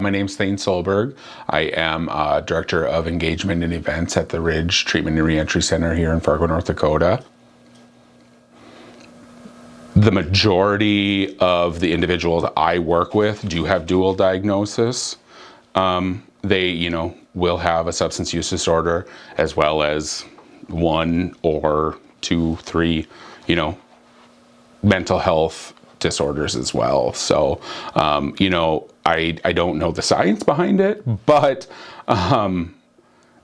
My name's Thane Solberg. I am Director of Engagement and Events at the Ridge Treatment and Reentry Center here in Fargo, North Dakota. The majority of the individuals I work with do have dual diagnosis. They, will have a substance use disorder as well as one or two, three, mental health disorders as well. So, I don't know the science behind it, but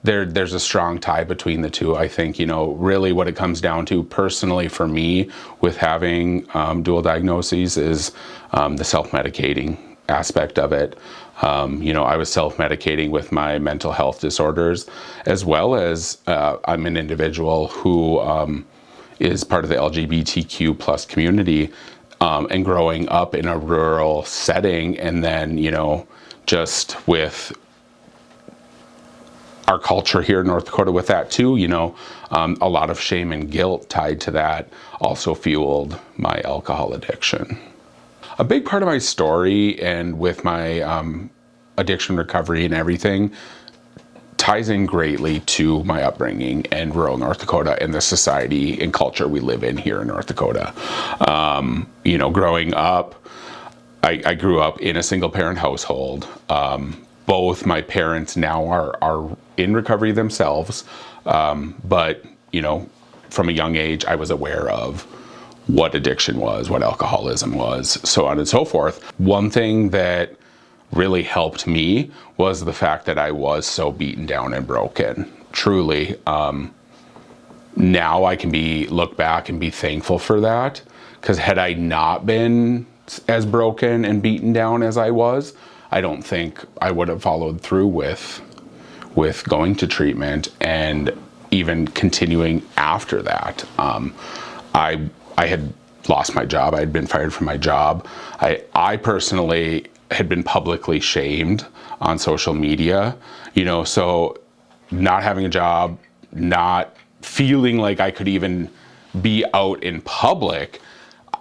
there's a strong tie between the two. I think, really what it comes down to personally for me with having dual diagnoses is the self-medicating aspect of it. I was self-medicating with my mental health disorders, as well as I'm an individual who is part of the LGBTQ plus community. And growing up in a rural setting, and then, just with our culture here in North Dakota with that too, a lot of shame and guilt tied to that also fueled my alcohol addiction. A big part of my story and with my addiction recovery and everything ties in greatly to my upbringing in rural North Dakota and the society and culture we live in here in North Dakota. Growing up, I grew up in a single parent household. Both my parents now are in recovery themselves, but from a young age, I was aware of what addiction was, what alcoholism was, so on and so forth. One thing that really helped me was the fact that I was so beaten down and broken. Truly, now I can look back and be thankful for that, because had I not been as broken and beaten down as I was, I don't think I would have followed through with going to treatment and even continuing after that. I had lost my job. I had been fired from my job. I personally had been publicly shamed on social media, so not having a job, not feeling like I could even be out in public,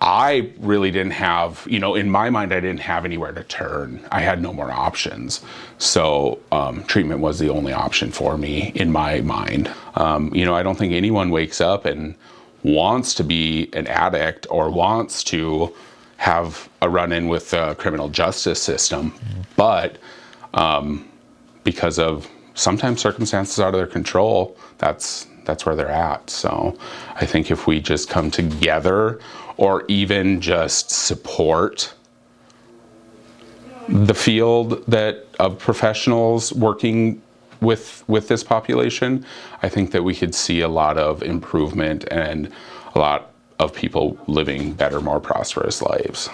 I really didn't have, in my mind, I didn't have anywhere to turn. I had no more options. So treatment was the only option for me in my mind. I don't think anyone wakes up and wants to be an addict or wants to have a run-in with the criminal justice system, but because of sometimes circumstances out of their control, that's where they're at. So I think if we just come together or even just support the field of professionals working with this population, I think that we could see a lot of improvement and a lot of people living better, more prosperous lives.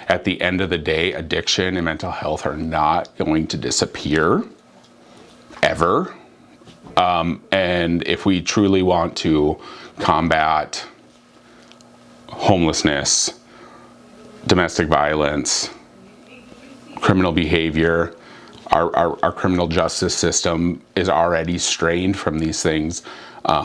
At the end of the day, addiction and mental health are not going to disappear, ever. And if we truly want to combat homelessness, domestic violence, criminal behavior, our criminal justice system is already strained from these things.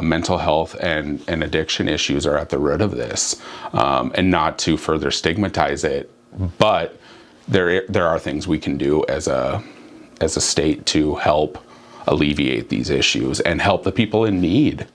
Mental health and addiction issues are at the root of this, and not to further stigmatize it, but there are things we can do as a state to help alleviate these issues and help the people in need.